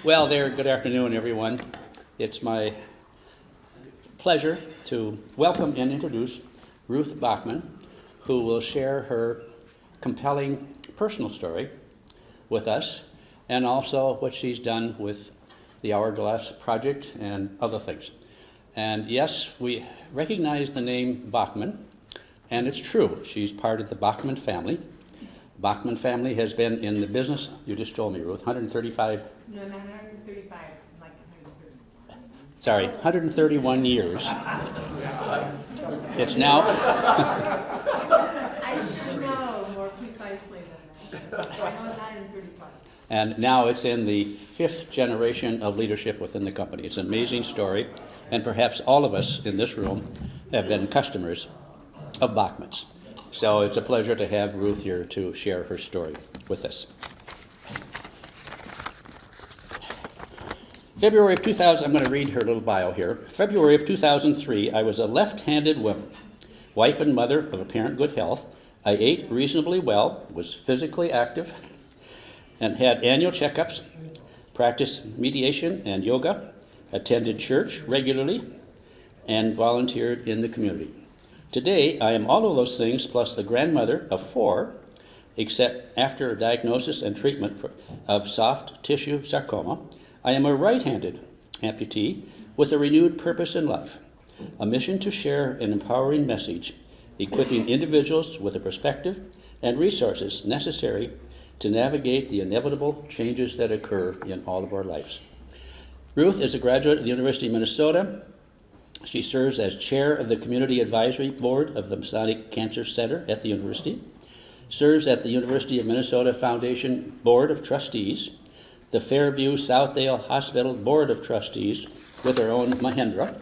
Well, good afternoon, everyone. It's my pleasure to welcome and introduce Ruth Bachman, who will share her compelling personal story with us, and also what she's done with the Hourglass Project and other things. And yes, we recognize the name Bachman, and it's true. She's part of the Bachman family. Bachman family has been in the business, you just told me, Ruth, 135? No, not 135, like 130. Sorry, 131 years. It's now... I should know more precisely than that. I know it's 130 plus. And now it's in the 5th generation of leadership within the company. It's an amazing story, and perhaps all of us in this room have been customers of Bachman's. So it's a pleasure to have Ruth here to share her story with us. February of 2000, I'm going to read her little bio here. February of 2003, I was a left-handed woman, wife and mother of apparent good health. I ate reasonably well, was physically active, and had annual checkups, practiced mediation and yoga, attended church regularly, and volunteered in the community. Today, I am all of those things plus the grandmother of 4, except after a diagnosis and treatment of soft tissue sarcoma, I am a right-handed amputee with a renewed purpose in life, a mission to share an empowering message, equipping individuals with a perspective and resources necessary to navigate the inevitable changes that occur in all of our lives. Ruth is a graduate of the University of Minnesota. She serves as chair of the Community Advisory Board of the Masonic Cancer Center at the university, serves at the University of Minnesota Foundation Board of Trustees, the Fairview Southdale Hospital Board of Trustees with her own Mahindra,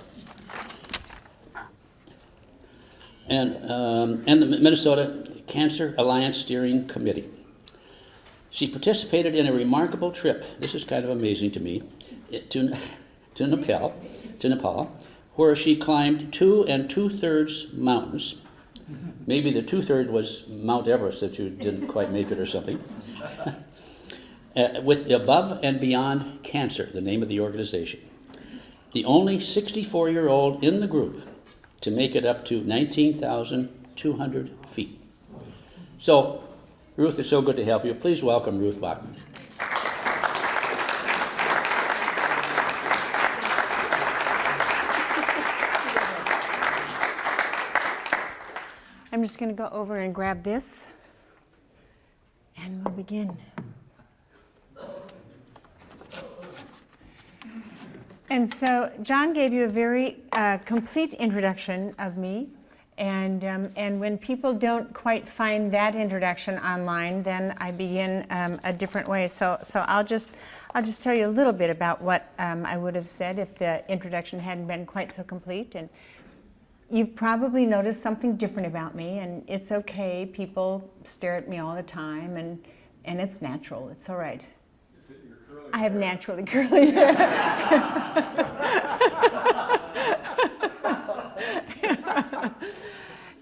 and the Minnesota Cancer Alliance Steering Committee. She participated in a remarkable trip, this is kind of amazing to me, to Nepal, where she climbed 2 2/3 mountains. Maybe the 2/3 was Mount Everest that you didn't quite make it or something. With Above and Beyond Cancer, the name of the organization. The only 64-year-old in the group to make it up to 19,200 feet. So, Ruth, it's so good to have you. Please welcome Ruth Bachman. I'm just going to go over and grab this, and we'll begin. And so John gave you a very complete introduction of me, and when people don't quite find that introduction online, then I begin a different way. So I'll just tell you a little bit about what I would have said if the introduction hadn't been quite so complete. And you've probably noticed something different about me, and it's okay. People stare at me all the time, and it's natural. It's all right. I have naturally curly hair.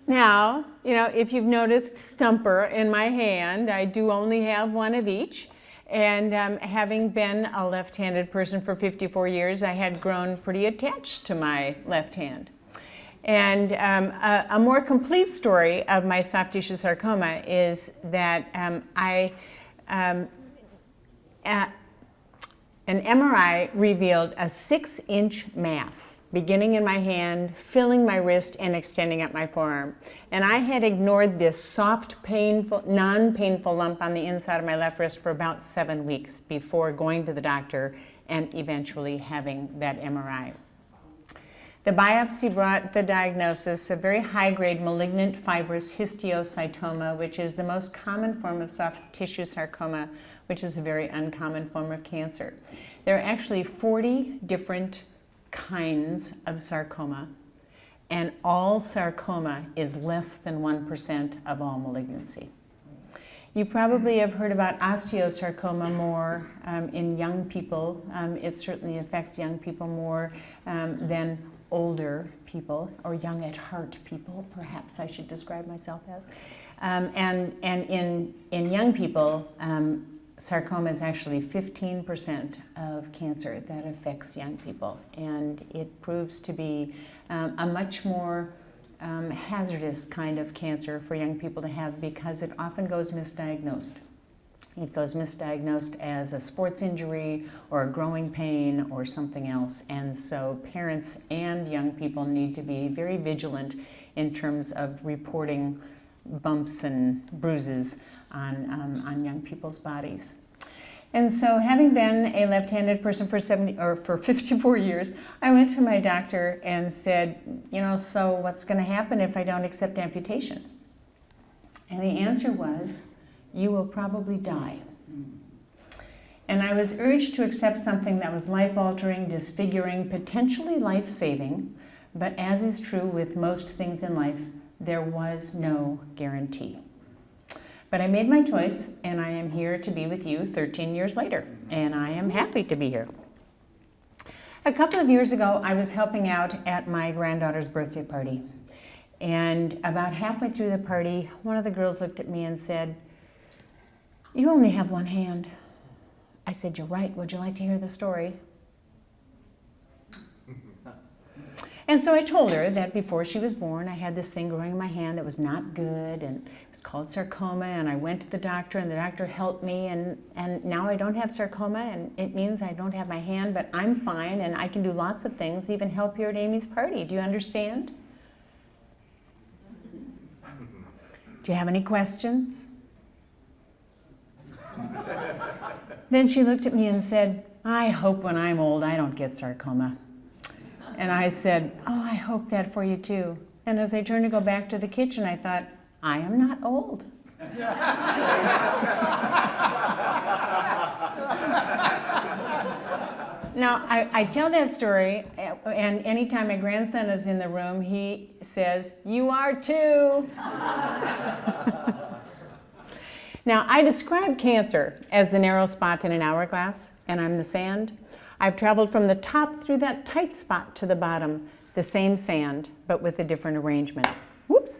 Now, if you've noticed stumper in my hand, I do only have one of each. And having been a left-handed person for 54 years, I had grown pretty attached to my left hand. And a more complete story of my soft tissue sarcoma is that an MRI revealed a 6-inch mass beginning in my hand, filling my wrist, and extending up my forearm. And I had ignored this soft, painful, non-painful lump on the inside of my left wrist for about 7 weeks before going to the doctor and eventually having that MRI. The biopsy brought the diagnosis of very high-grade malignant fibrous histiocytoma, which is the most common form of soft tissue sarcoma, which is a very uncommon form of cancer. There are actually 40 different kinds of sarcoma, and all sarcoma is less than 1% of all malignancy. You probably have heard about osteosarcoma more in young people. It certainly affects young people more than older people, or young at heart people, perhaps I should describe myself as. And in young people, sarcoma is actually 15% of cancer that affects young people, and it proves to be a much more hazardous kind of cancer for young people to have because it often goes misdiagnosed. It goes misdiagnosed as a sports injury or a growing pain or something else, and so parents and young people need to be very vigilant in terms of reporting bumps and bruises on young people's bodies. And so, having been a left-handed person for 54 years, I went to my doctor and said, so what's going to happen if I don't accept amputation? And the answer was, you will probably die. And I was urged to accept something that was life-altering, disfiguring, potentially life-saving, but as is true with most things in life, there was no guarantee. But I made my choice, and I am here to be with you 13 years later, and I am happy to be here. A couple of years ago, I was helping out at my granddaughter's birthday party, and about halfway through the party, one of the girls looked at me and said, "You only have one hand." I said, "You're right. Would you like to hear the story?" And so I told her that before she was born, I had this thing growing in my hand that was not good, and it was called sarcoma, and I went to the doctor, and the doctor helped me, and now I don't have sarcoma, and it means I don't have my hand, but I'm fine, and I can do lots of things, even help here at Amy's party. Do you understand? Do you have any questions? Then she looked at me and said, "I hope when I'm old I don't get sarcoma." And I said, "Oh, I hope that for you too." And as I turned to go back to the kitchen, I thought, I am not old. Now, I tell that story, and anytime my grandson is in the room, he says, "You are too." Now, I describe cancer as the narrow spot in an hourglass, and I'm the sand. I've traveled from the top through that tight spot to the bottom, the same sand, but with a different arrangement. Whoops.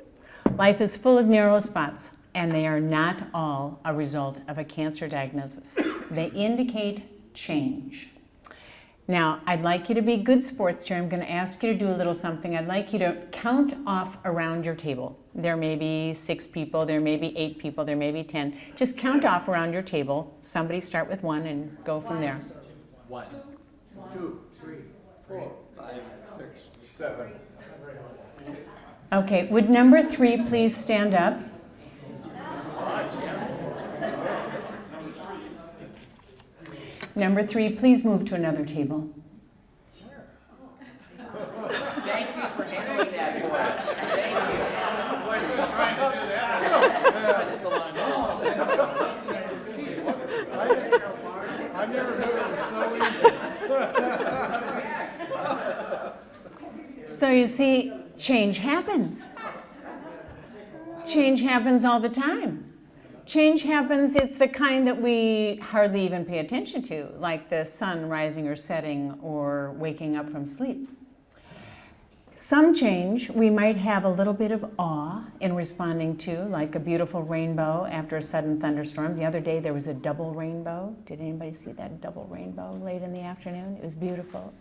Life is full of narrow spots, and they are not all a result of a cancer diagnosis. They indicate change. Now, I'd like you to be good sports here. I'm going to ask you to do a little something. I'd like you to count off around your table. There may be 6 people, there may be 8 people, there may be 10. Just count off around your table. Somebody start with 1 and go from there. 1, 2, 3, 4, 5, 6, 7. Okay, would number 3 please stand up? Number 3, please move to another table. Thank you for handling that for us. Thank you. Like you were trying to do that. It's a long I've never heard it was so easy. So you see, change happens. Change happens all the time. Change happens, it's the kind that we hardly even pay attention to, like the sun rising or setting or waking up from sleep. Some change we might have a little bit of awe in responding to, like a beautiful rainbow after a sudden thunderstorm. The other day there was a double rainbow. Did anybody see that double rainbow late in the afternoon? It was beautiful.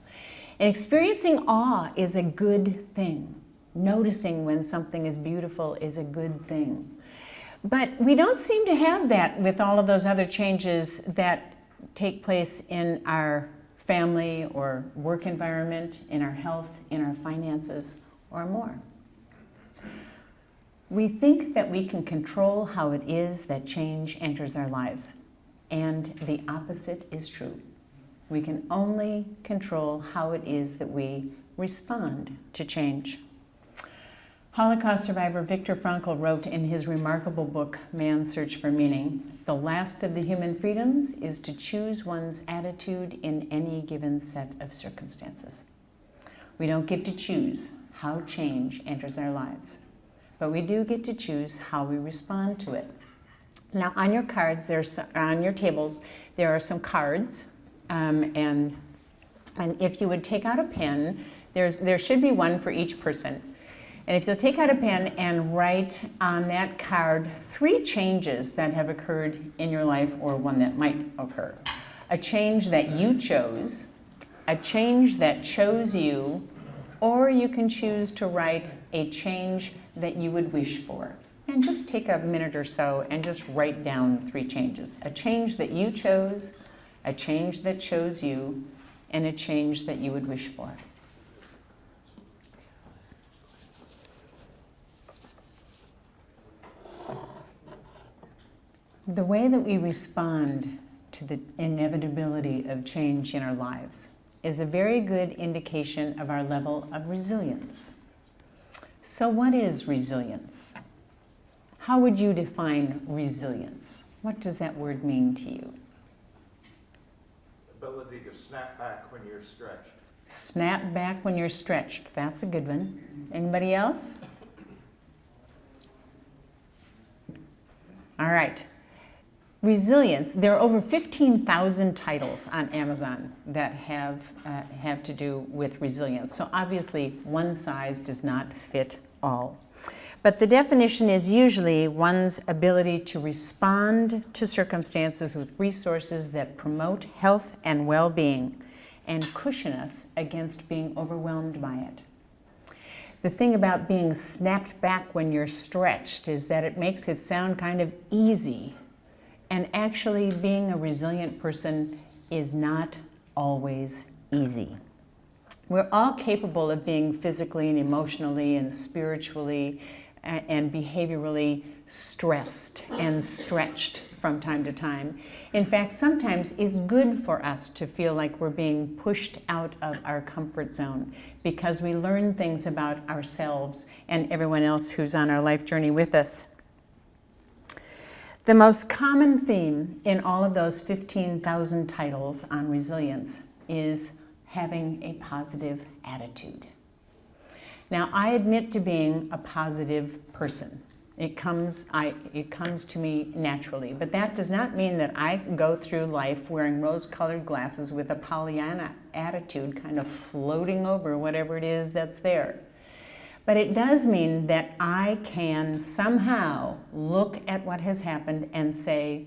And experiencing awe is a good thing. Noticing when something is beautiful is a good thing. But we don't seem to have that with all of those other changes that take place in our family or work environment, in our health, in our finances, or more. We think that we can control how it is that change enters our lives, and the opposite is true. We can only control how it is that we respond to change. Holocaust survivor Viktor Frankl wrote in his remarkable book, Man's Search for Meaning, "The last of the human freedoms is to choose one's attitude in any given set of circumstances." We don't get to choose how change enters our lives, but we do get to choose how we respond to it. Now, on your cards, on your tables, there are some cards, and if you would take out a pen, there should be one for each person. And if you'll take out a pen and write on that card 3 changes that have occurred in your life or one that might occur. A change that you chose, a change that chose you, or you can choose to write a change that you would wish for. And just take a minute or so and just write down 3 changes. A change that you chose, a change that chose you, and a change that you would wish for. The way that we respond to the inevitability of change in our lives is a very good indication of our level of resilience. So what is resilience? How would you define resilience? What does that word mean to you? Ability to snap back when you're stretched. Snap back when you're stretched. That's a good one. Anybody else? All right. Resilience, there are over 15,000 titles on Amazon that have to do with resilience. So obviously one size does not fit all. But the definition is usually one's ability to respond to circumstances with resources that promote health and well-being and cushion us against being overwhelmed by it. The thing about being snapped back when you're stretched is that it makes it sound kind of easy. And actually, being a resilient person is not always easy. We're all capable of being physically and emotionally and spiritually and behaviorally stressed and stretched from time to time. In fact, sometimes it's good for us to feel like we're being pushed out of our comfort zone because we learn things about ourselves and everyone else who's on our life journey with us. The most common theme in all of those 15,000 titles on resilience is having a positive attitude. Now, I admit to being a positive person. It comes to me naturally, but that does not mean that I go through life wearing rose-colored glasses with a Pollyanna attitude kind of floating over whatever it is that's there. But it does mean that I can somehow look at what has happened and say,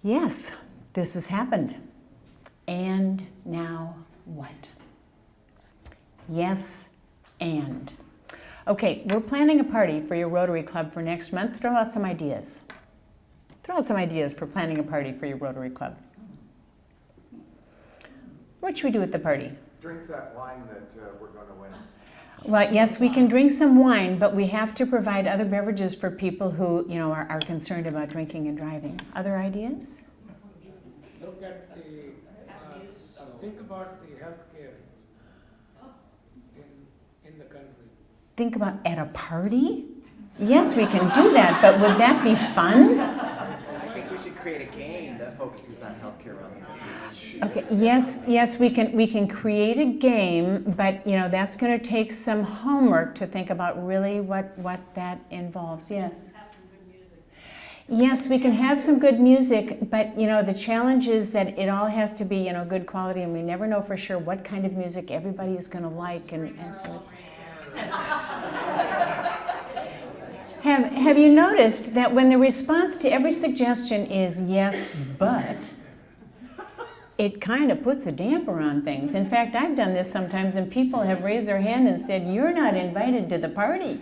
yes, this has happened. And now what? Yes, and. Okay, we're planning a party for your Rotary Club for next month. Throw out some ideas. Throw out some ideas for planning a party for your Rotary Club. What should we do at the party? Drink that wine that we're going to win. Well, yes, we can drink some wine, but we have to provide other beverages for people who, are concerned about drinking and driving. Other ideas? Look at the, think about the healthcare in the country. Think about at a party? Yes, we can do that, but would that be fun? I think we should create a game that focuses on healthcare around the country. Okay, yes, we can create a game, but that's going to take some homework to think about really what that involves. Yes. Yes, we can have some good music, but the challenge is that it all has to be good quality, and we never know for sure what kind of music everybody is going to like, and so. Have you noticed that when the response to every suggestion is yes, but, it kind of puts a damper on things. In fact, I've done this sometimes, and people have raised their hand and said, "You're not invited to the party."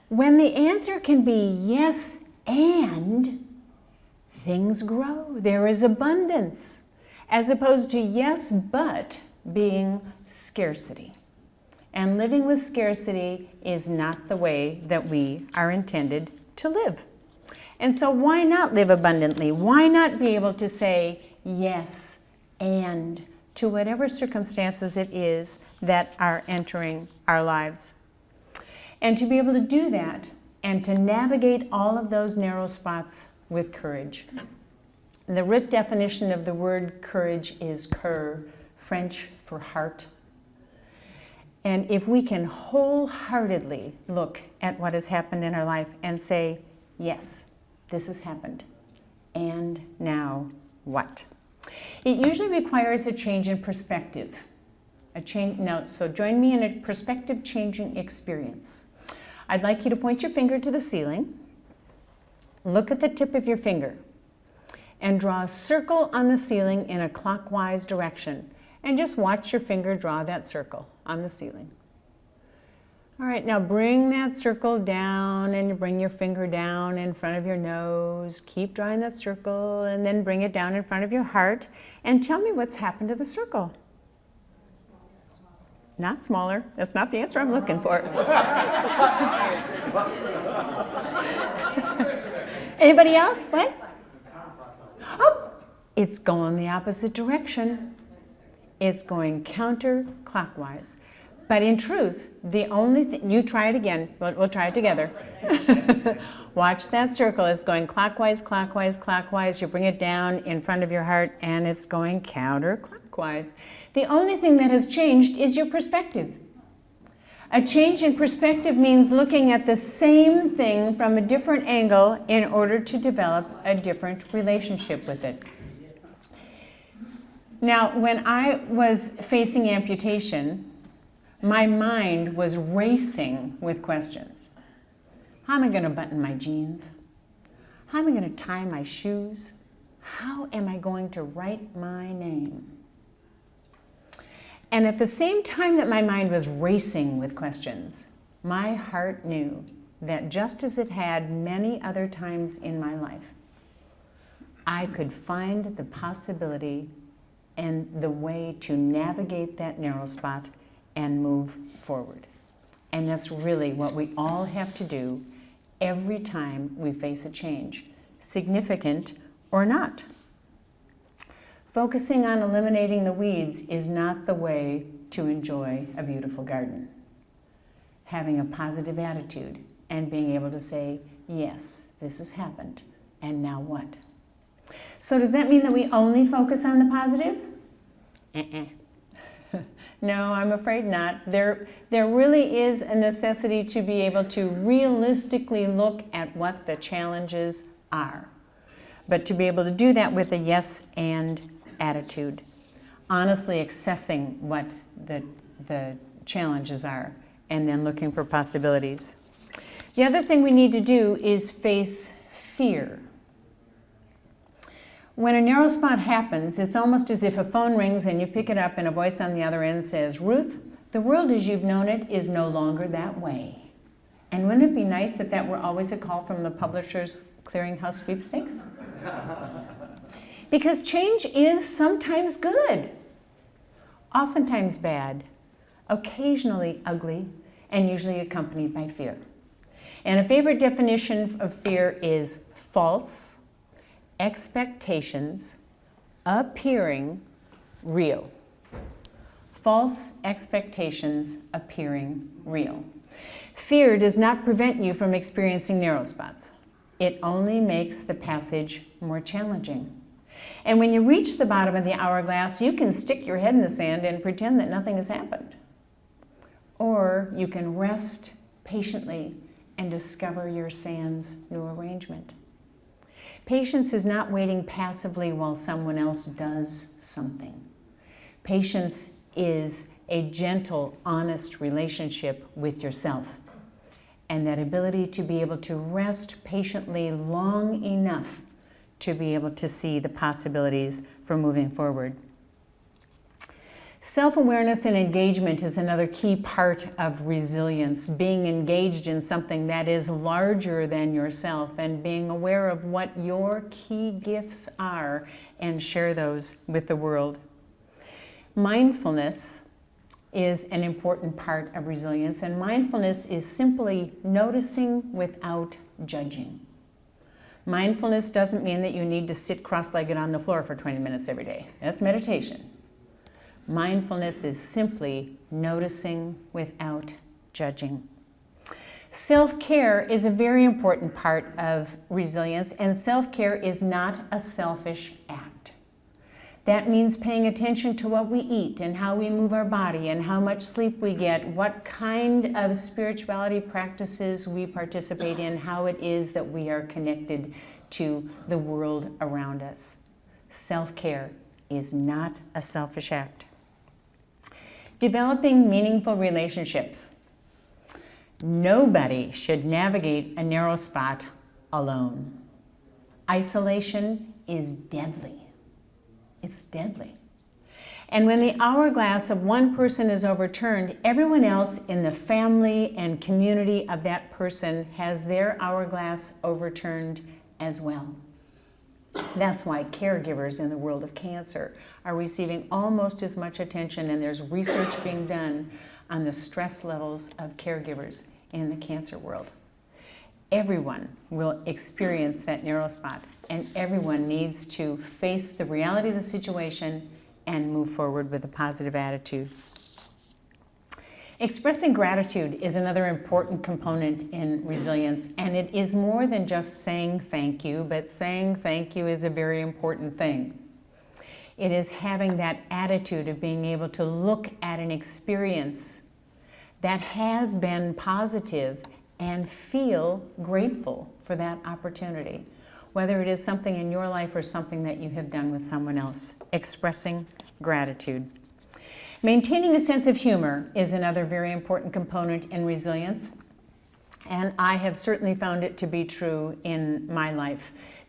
When the answer can be yes, and, things grow. There is abundance, as opposed to yes, but being scarcity. And living with scarcity is not the way that we are intended to live. And so why not live abundantly? Why not be able to say yes and to whatever circumstances it is that are entering our lives? And to be able to do that and to navigate all of those narrow spots with courage. The root definition of the word courage is cœur, French for heart. And if we can wholeheartedly look at what has happened in our life and say, yes, this has happened, and now what? It usually requires a change in perspective. So join me in a perspective changing experience. I'd like you to point your finger to the ceiling. Look at the tip of your finger and draw a circle on the ceiling in a clockwise direction. And just watch your finger draw that circle on the ceiling. All right, now bring that circle down and bring your finger down in front of your nose. Keep drawing that circle and then bring it down in front of your heart. And tell me what's happened to the circle. Not smaller. That's not the answer I'm looking for. Anybody else? What? Oh, it's going the opposite direction. It's going counterclockwise. But in truth, the only thing, you try it again, we'll try it together. Watch that circle, it's going clockwise, clockwise, clockwise. You bring it down in front of your heart and it's going counterclockwise. The only thing that has changed is your perspective. A change in perspective means looking at the same thing from a different angle in order to develop a different relationship with it. Now, when I was facing amputation, my mind was racing with questions. How am I going to button my jeans? How am I going to tie my shoes? How am I going to write my name? And at the same time that my mind was racing with questions, my heart knew that just as it had many other times in my life, I could find the possibility and the way to navigate that narrow spot and move forward. And that's really what we all have to do every time we face a change, significant or not. Focusing on eliminating the weeds is not the way to enjoy a beautiful garden. Having a positive attitude and being able to say, yes, this has happened, and now what? So does that mean that we only focus on the positive? No, I'm afraid not. There really is a necessity to be able to realistically look at what the challenges are. But to be able to do that with a yes and attitude. Honestly accessing what the challenges are and then looking for possibilities. The other thing we need to do is face fear. When a narrow spot happens, it's almost as if a phone rings and you pick it up and a voice on the other end says, Ruth, the world as you've known it is no longer that way. And wouldn't it be nice if that were always a call from the Publishers Clearinghouse Sweepstakes? Because change is sometimes good, oftentimes bad, occasionally ugly, and usually accompanied by fear. And a favorite definition of fear is false expectations appearing real. False expectations appearing real. Fear does not prevent you from experiencing narrow spots. It only makes the passage more challenging. And when you reach the bottom of the hourglass, you can stick your head in the sand and pretend that nothing has happened. Or you can rest patiently and discover your sand's new arrangement. Patience is not waiting passively while someone else does something. Patience is a gentle, honest relationship with yourself. And that ability to be able to rest patiently long enough to be able to see the possibilities for moving forward. Self-awareness and engagement is another key part of resilience, being engaged in something that is larger than yourself and being aware of what your key gifts are and share those with the world. Mindfulness is an important part of resilience, and mindfulness is simply noticing without judging. Mindfulness doesn't mean that you need to sit cross-legged on the floor for 20 minutes every day. That's meditation. Mindfulness is simply noticing without judging. Self-care is a very important part of resilience, and self-care is not a selfish act. That means paying attention to what we eat and how we move our body and how much sleep we get, what kind of spirituality practices we participate in, how it is that we are connected to the world around us. Self-care is not a selfish act. Developing meaningful relationships. Nobody should navigate a narrow spot alone. Isolation is deadly. It's deadly. And when the hourglass of one person is overturned, everyone else in the family and community of that person has their hourglass overturned as well. That's why caregivers in the world of cancer are receiving almost as much attention, and there's research being done on the stress levels of caregivers in the cancer world. Everyone will experience that narrow spot, and everyone needs to face the reality of the situation and move forward with a positive attitude. Expressing gratitude is another important component in resilience, and it is more than just saying thank you, but saying thank you is a very important thing. It is having that attitude of being able to look at an experience that has been positive and feel grateful for that opportunity, whether it is something in your life or something that you have done with someone else. Expressing gratitude. Maintaining a sense of humor is another very important component in resilience, and I have certainly found it to be true in my life.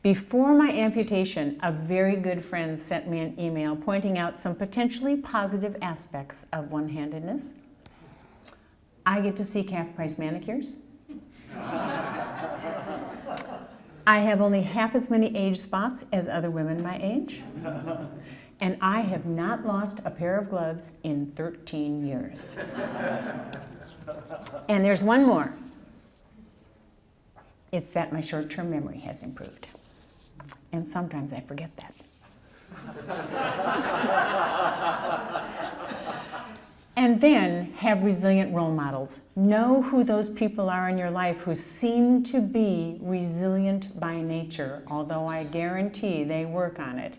Before my amputation, a very good friend sent me an email pointing out some potentially positive aspects of one-handedness. I get to see calf-price manicures. I have only half as many age spots as other women my age. And I have not lost a pair of gloves in 13 years. And there's one more. It's that my short-term memory has improved. And sometimes I forget that. And then have resilient role models. Know who those people are in your life who seem to be resilient by nature, although I guarantee they work on it.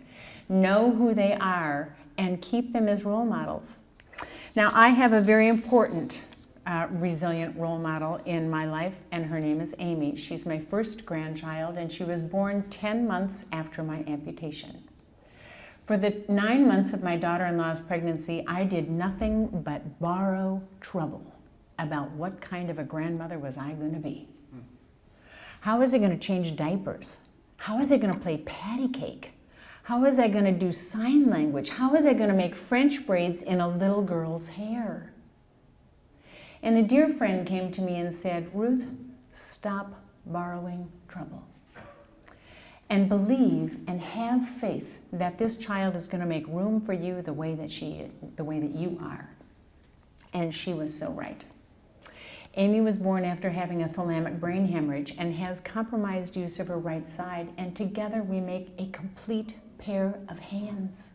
Know who they are and keep them as role models. Now, I have a very important resilient role model in my life, and her name is Amy. She's my first grandchild, and she was born 10 months after my amputation. For the 9 months of my daughter-in-law's pregnancy, I did nothing but borrow trouble about what kind of a grandmother was I going to be. How was I going to change diapers? How was I going to play patty cake? How was I going to do sign language? How was I going to make French braids in a little girl's hair? And a dear friend came to me and said, Ruth, stop borrowing trouble. And believe and have faith that this child is going to make room for you the way that you are. And she was so right. Amy was born after having a thalamic brain hemorrhage and has compromised use of her right side, and together we make a complete pair of hands.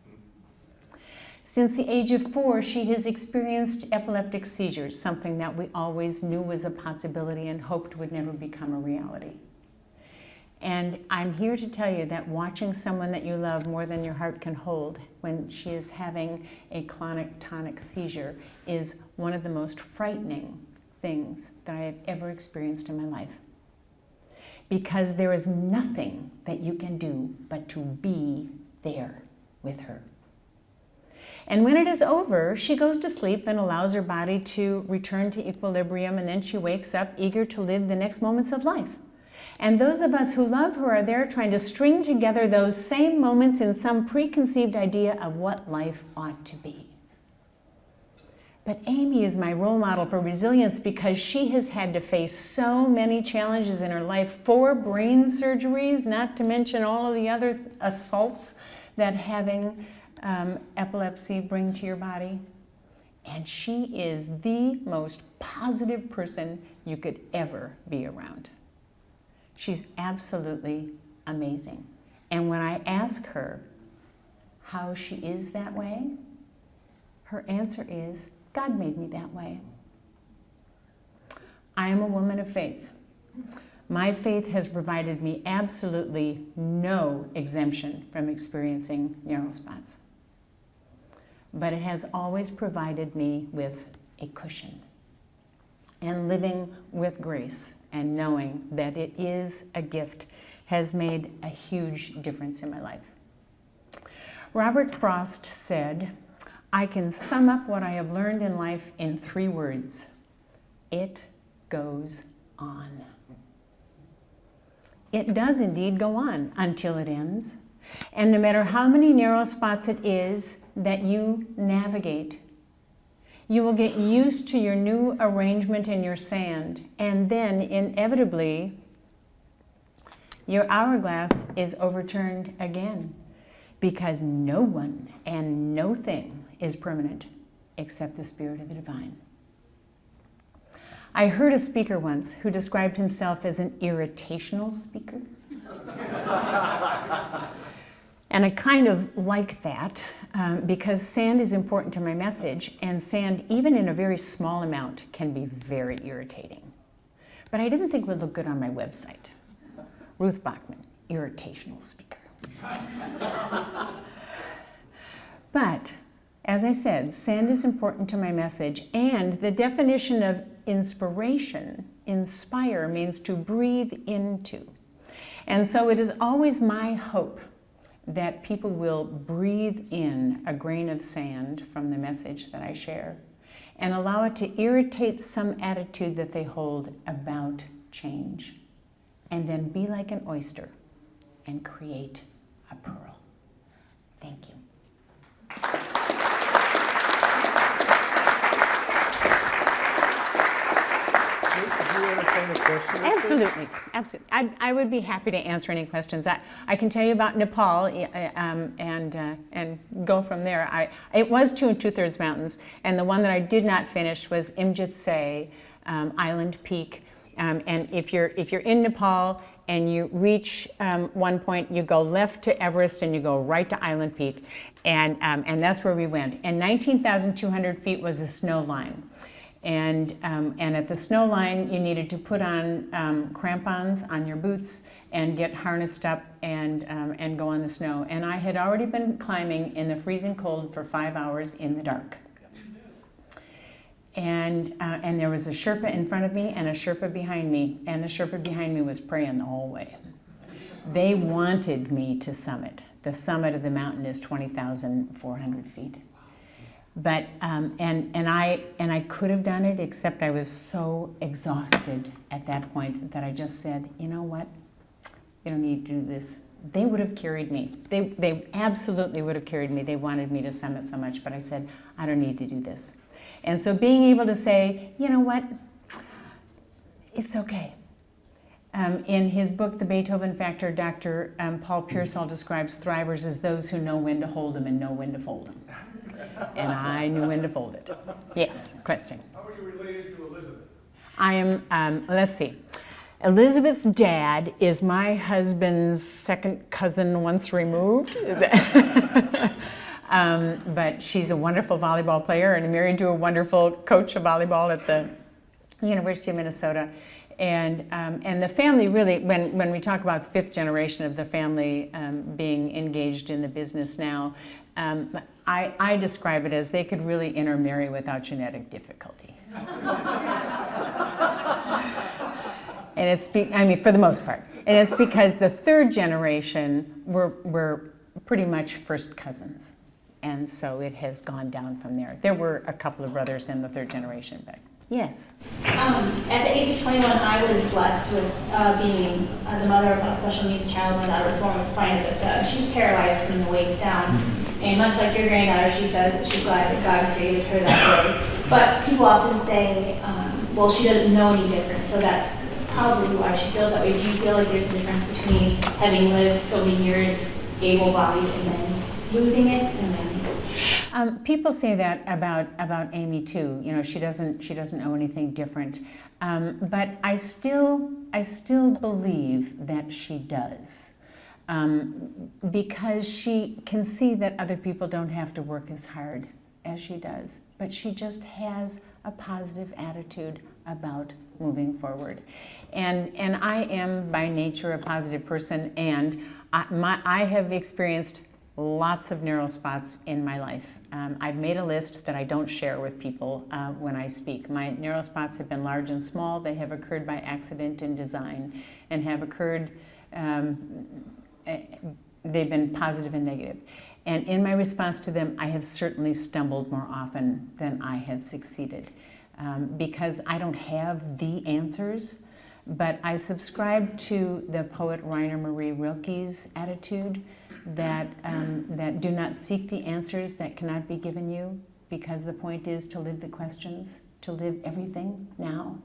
Since the age of 4, she has experienced epileptic seizures, something that we always knew was a possibility and hoped would never become a reality. And I'm here to tell you that watching someone that you love more than your heart can hold when she is having a clonic-tonic seizure is one of the most frightening things that I have ever experienced in my life. Because there is nothing that you can do but to be there with her. And when it is over, she goes to sleep and allows her body to return to equilibrium, and then she wakes up eager to live the next moments of life. And those of us who love her are there trying to string together those same moments in some preconceived idea of what life ought to be. But Amy is my role model for resilience because she has had to face so many challenges in her life, 4 brain surgeries, not to mention all of the other assaults that having epilepsy bring to your body. And she is the most positive person you could ever be around. She's absolutely amazing. And when I ask her how she is that way, her answer is, God made me that way. I am a woman of faith. My faith has provided me absolutely no exemption from experiencing narrow spots. But it has always provided me with a cushion. And living with grace and knowing that it is a gift has made a huge difference in my life. Robert Frost said, I can sum up what I have learned in life in 3 words. It goes on. It does indeed go on until it ends. And no matter how many narrow spots it is that you navigate, you will get used to your new arrangement in your sand, and then inevitably your hourglass is overturned again, because no one and no thing is permanent except the Spirit of the Divine. I heard a speaker once who described himself as an irritational speaker. And I kind of like that because sand is important to my message, and sand, even in a very small amount, can be very irritating. But I didn't think it would look good on my website. Ruth Bachman, irritational speaker. But, as I said, sand is important to my message, and the definition of inspiration, inspire, means to breathe into. And so it is always my hope that people will breathe in a grain of sand from the message that I share and allow it to irritate some attitude that they hold about change, and then be like an oyster and create a pearl. Thank you. Do you entertain a question? Absolutely, absolutely. I would be happy to answer any questions. I can tell you about Nepal and go from there. It was 2 2/3 mountains, and the one that I did not finish was Imjitse Island Peak. And if you're in Nepal and you reach one point, you go left to Everest and you go right to Island Peak, and that's where we went. And 19,200 feet was the snow line. And at the snow line, you needed to put on crampons on your boots and get harnessed up and go on the snow. And I had already been climbing in the freezing cold for 5 hours in the dark. And there was a Sherpa in front of me and a Sherpa behind me, and the Sherpa behind me was praying the whole way. They wanted me to summit. The summit of the mountain is 20,400 feet. But and I could have done it, except I was so exhausted at that point that I just said, you know what, you don't need to do this. They would have carried me. They absolutely would have carried me. They wanted me to summit so much, but I said, I don't need to do this. And so being able to say, you know what, it's okay. In his book, The Beethoven Factor, Dr. Paul Pearsall describes thrivers as those who know when to hold them and know when to fold them. And I knew when to fold it. Yes, question. How are you related to Elizabeth? I am, let's see. Elizabeth's dad is my husband's second cousin once removed. Is that but she's a wonderful volleyball player and married to a wonderful coach of volleyball at the University of Minnesota. And the family really, when we talk about the 5th generation of the family being engaged in the business now, I describe it as they could really intermarry without genetic difficulty. And it's, I mean, for the most part. And it's because the 3rd generation were pretty much first cousins. And so it has gone down from there. There were a couple of brothers in the 3rd generation, but yes. At the age of 21, I was blessed with being the mother of a special needs child. My daughter was born with spina bifida. She's paralyzed from the waist down. And much like your granddaughter, she says that she's glad that God created her that way. But people often say, well, she doesn't know any different, so that's probably why she feels that way. Do you feel like there's a difference between having lived so many years able-bodied and then losing it? And then people say that about Amy too. You know, she doesn't know anything different. But I still believe that she does. Because she can see that other people don't have to work as hard as she does, but she just has a positive attitude about moving forward. And I am by nature a positive person, and I have experienced lots of narrow spots in my life. I've made a list that I don't share with people when I speak. My narrow spots have been large and small. They have occurred by accident and design, and have occurred they've been positive and negative. And in my response to them, I have certainly stumbled more often than I have succeeded, because I don't have the answers, but I subscribe to the poet Rainer Marie Rilke's attitude that, that do not seek the answers that cannot be given you, because the point is to live the questions, to live everything now.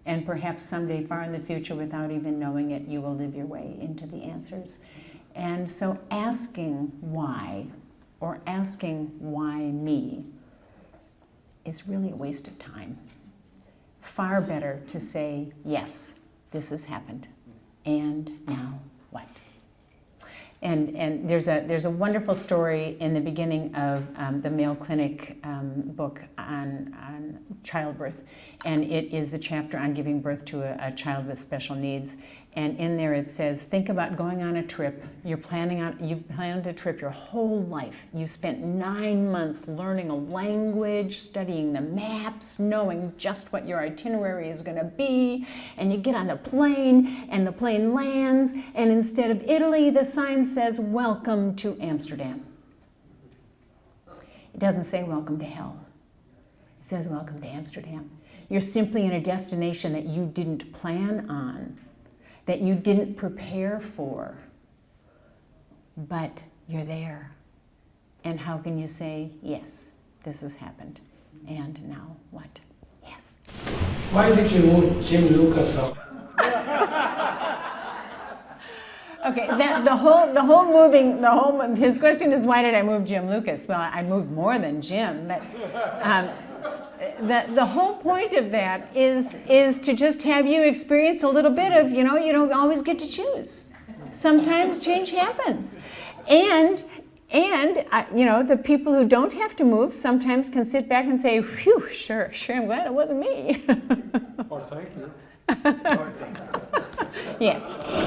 And perhaps someday far in the future, without even knowing it, you will live your way into the answers. And so asking why, or asking why me, is really a waste of time. Far better to say, yes, this has happened, and now what? And there's a wonderful story in the beginning of the Mayo Clinic book on childbirth, and it is the chapter on giving birth to a child with special needs. And in there it says, think about going on a trip. You've planned a trip your whole life. You spent 9 months learning a language, studying the maps, knowing just what your itinerary is going to be. And you get on the plane, and the plane lands, and instead of Italy, the sign says, welcome to Amsterdam. It doesn't say welcome to hell. It says welcome to Amsterdam. You're simply in a destination that you didn't plan on, that you didn't prepare for, but you're there. And how can you say, yes, this has happened, and now what? Yes. Why did you move Jim Lucas up? Okay, his question is, why did I move Jim Lucas? Well, I moved more than Jim, but the whole point of that is to just have you experience a little bit of, you don't always get to choose. Sometimes change happens. And the people who don't have to move sometimes can sit back and say, phew, sure, I'm glad it wasn't me. Oh, thank you. Yes.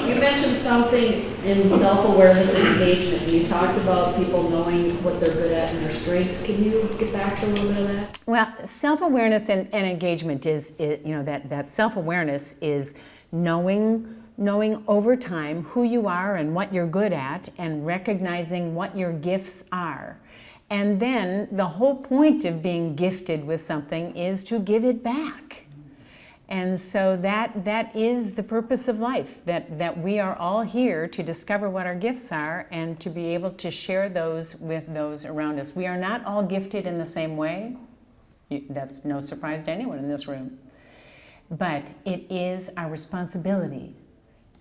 You mentioned something in self-awareness and engagement. You talked about people knowing what they're good at and their strengths. Can you get back to a little bit of that? Well, self-awareness and engagement is that self-awareness is knowing over time who you are and what you're good at, and recognizing what your gifts are. And then the whole point of being gifted with something is to give it back. And so that is the purpose of life, that we are all here to discover what our gifts are and to be able to share those with those around us. We are not all gifted in the same way. That's no surprise to anyone in this room. But it is our responsibility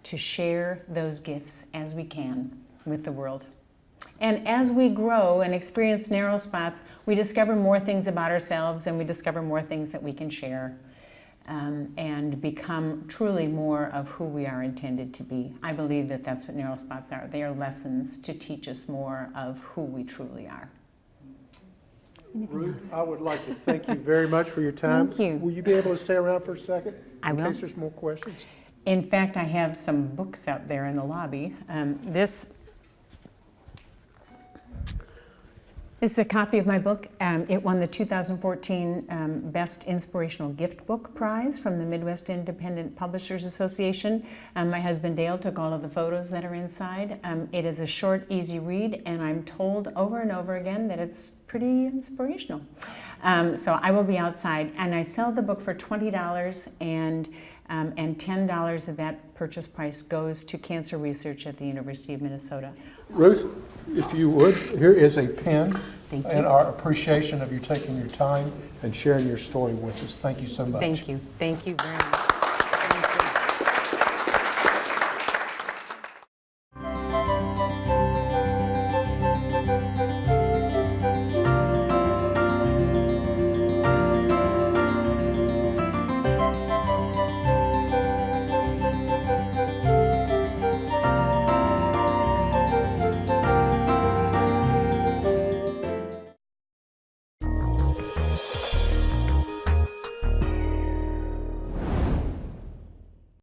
to share those gifts as we can with the world. And as we grow and experience narrow spots, we discover more things about ourselves, and we discover more things that we can share. And become truly more of who we are intended to be. I believe that that's what narrow spots are. They are lessons to teach us more of who we truly are. Ruth, I would like to thank you very much for your time. Thank you. Will you be able to stay around for a second? I will. In case there's more questions. In fact, I have some books out there in the lobby. This is a copy of my book. It won the 2014 Best Inspirational Gift Book Prize from the Midwest Independent Publishers Association. My husband Dale took all of the photos that are inside. It is a short, easy read, and I'm told over and over again that it's pretty inspirational. So I will be outside, and I sell the book for $20, and $10 of that purchase price goes to cancer research at the University of Minnesota. Ruth, if you would, here is a pen. Thank you. And our appreciation of you taking your time and sharing your story with us. Thank you so much. Thank you. Thank you very much.